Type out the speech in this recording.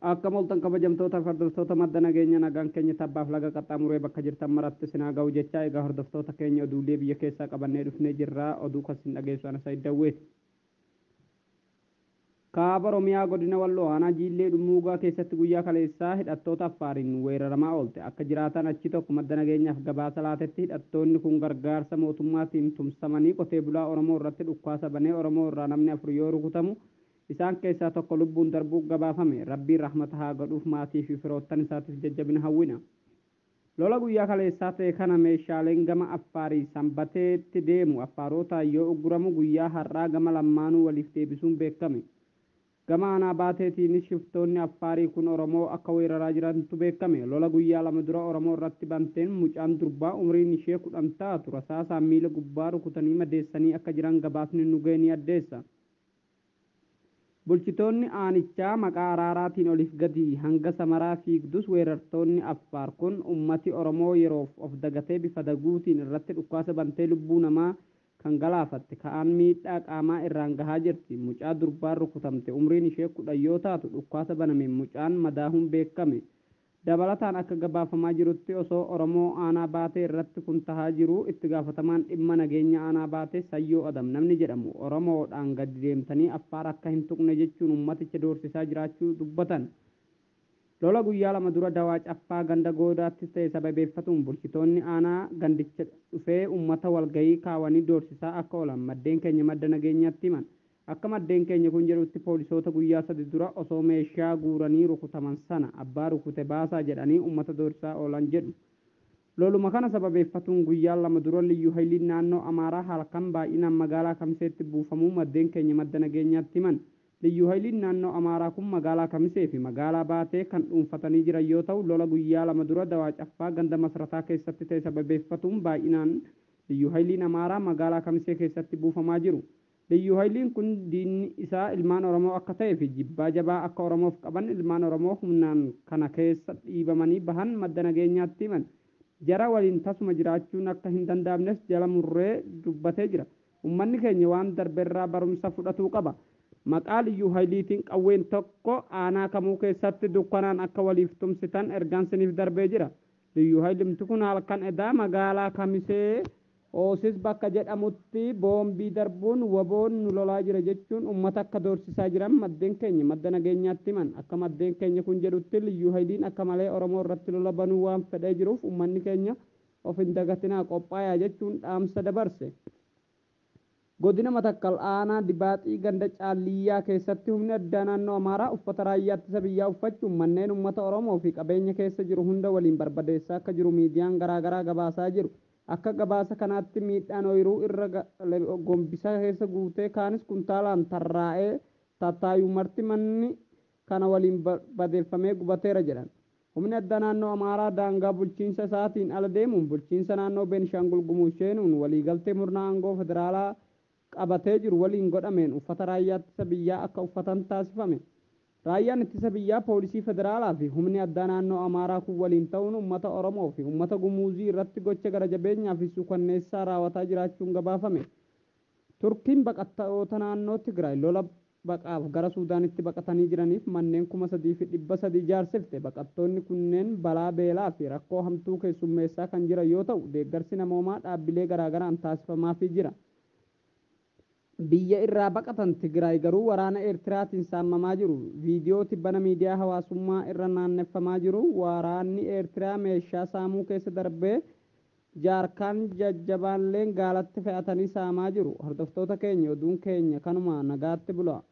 akka moltan kabajamtoota hordoftoota madda nageenya nagaan keenya tabbaaf laga qaxxaamuree bakka jirtan maratti sinaa ga'u jechaa egaa hordoftoota keenya oduulee biyya keessaa qabannee dhufnee jirraa oduu kasin dhageessu ana Said Dawweeti. Kaaba Oromiyaa godina Walloo aanaa Jiillee Dhummuugaa keessatti guyyaa kaleessaa hidhattoota Affaariin weeraramaa oolte akka jiraatan achi tokko madda nageenyaaf gabaasa laatetti hidhattoonni kun gargaarsa mootummaatiin tumsamanii qotee bulaa Oromoo irratti dhukkaasa banee Oromoo irraa namni afur yoo rukutamu isaan keessaa tokko lubbuun darbuu gabaafame rabbiin rahmata haa godhuuf maatii fi firoottan isaatiif jajjabina hawwina. Lola guyyaa kaleessaa ta'e kana meeshaaleen gama Affaarii sanbateetti deemu Affaarotaan yoo ugguramu guyyaa har'aa gama lammaanuu waliif deebisuun beekame. Gama aanaa baateetiinis shiftoonni Affaarii kun Oromoo akka weeraraa jirantu beekame. Lola guyyaa lama dura Oromoo irratti banteen mucaan durbaa umriin ishee 10 taatu rasaasaan miila gubbaa rukutanii madeessanii akka jiran gabaasni nu ga'e ni addeessa. Bulchitoonni aanichaa maqaa araaraatiin oliif gadi hanga Samaraa fiigdus weerartoonni Affaar kun ummati Oromoo yeroof of dagatee bifa daguutiin irratti dhukkaasa bantee lubbuu namaa kan galaafatte ka'aan miidhaa qaamaa irraan gahaa jirti. Mucaa durbaan rukutamte umriin ishee 10 yoo taatu dhukkaasa baname mucaan madaahuun beekame. Dabalataan akka gabaafamaa jirutti osoo Oromoo aanaa baatee irratti kun tahaa jiru itti gaafatamaan dhimma nageenya aanaa baatee Sayyoo Adam namni jedhamu Oromoodhaan gadi deemtanii Affaar akka hin tuqne jechuun ummaticha doorsisaa jiraachuu dubbatan. Lola guyyaa lama dura dawaa caffaa ganda goodaattis ta'e sababeeffatuun bulchitoonni aanaa gandicha dhufee ummata walgahii kaawanii doorsisaa akka oolan maddeen keenya madda nageenyaatti himan. Akka maddeen keenya kun jedhutti poolisoota guyyaa 3 dura osoo meeshaa guuranii rukutaman sana abbaa rukute baasaa jedhanii ummata doorsisaa oolan jedhu. Loluma kana sababeeffatuun guyyaa lama dura liyyuu hayliin naannoo Amaaraa halkan baay'inaan magaalaa Kamiseetti buufamuu maddeen keenya madda nageenyaatti himan. Liyyuu hayliin naannoo Amaaraa kun magaalaa Kamisee fi magaalaa Baatee kan dhuunfatanii jiran yoo ta'u lola guyyaa lama dura dawaa caffaa ganda masrataa keessatti ta'e sababeeffatuun baay'inaan liyyuu hayliin Amaaraa magaalaa Kamisee keessatti buufamaa jiru. Liyyuu hayliin kun diinni isaa ilmaan Oromoo akka ta'ee fi jibbaa jabaa akka Oromoof qaban ilmaan Oromoo humnaan kana keessa dhiibamanii bahan madda nageenyaatti himan. Jara waliin tasuma jiraachuun akka hin danda'amnes jala murree dubbatee jira. Uummanni keenya waan darbeerraa barumsa fudhatuu qaba. Maqaa liyyuu hayliitiin qawween tokko aanaa kamuu keessatti dukkanaan akka waliif tumsitan ergaan siniif darbee jira. Liyyuu haylimti kun halkan edaa magaalaa Kamisee Oosis bakka jedhamutti boombii darbuun waboon nu lolaa jira jechuun uummata akka doorsisaa jiran maddeen keenya madda nageenyaatti himan. Akka maddeen keenya kun jedhutti liyyuu hayliin akka malee Oromoo irratti lola banuu waan fedhee jiruuf uummanni keenya of hin dagatinaa qophaayaa jechuun dhaamsa dabarse. Godina Matakkal aanaa Dibaaxii ganda Caalliyyaa keessatti humni addaa naannoo Amaaraa uffata raayyaa ittisa biyyaa uffachuun manneen uummata Oromoo fi qabeenya keessa jiru hunda waliin barbadeessaa akka jiru miidiyaan garaagaraa gabaasaa jiru. Akka gabaasa kanaatti miidhaan ooyiruu irra gombisaa keessa guutee kaanis kuntaalaan tarraa'ee tattaayuu marti manni kana waliin badeeffamee gubateera jedhan. Humni addaa naannoo Amaaraa daangaa bulchiinsa isaatiin ala deemuun bulchiinsa naannoo Beenishaangul Gumuz seenuun waliigaltee murnaa aangoo federaalaa qabatee jiru waliin godhameen uffata raayyaa ittisa biyyaa akka uffatan taasifame. Raayyaan ittisa biyyaa poolisii federaalaa fi humni addaa naannoo Amaaraa kun waliin ta'uun uummata Oromoo fi uummata Gumuuzii irratti gocha gara jabeenyaa fi suukanneessaa raawwataa jiraachuun gabaafame. Turkiin baqattoota naannoo Tigraay lola baqaaf gara Suudaanitti baqatanii jiraniif manneen 3,300 ijaarsifte. Baqattoonni kunneen balaa beelaa fi rakkoo hamtuu keessummeessaa kan jiran yoo ta'u deeggarsi namoomaa dhaabbilee garaagaraan taasifamaafii jira. Biyya irraa baqatan Tigraay garuu waraana Eertiraatiin saamamaa jiru. Viidiyoo tibbana miidiyaa hawaasummaa irra naanneffamaa jiru waraanni Eertiraa meeshaa saamuu keessa darbee jaarkaan jajjabaalleen gaalatti fe'atanii saamaa jiru. Hordoftoota keenya oduun keenya kanuma nagaatti bula.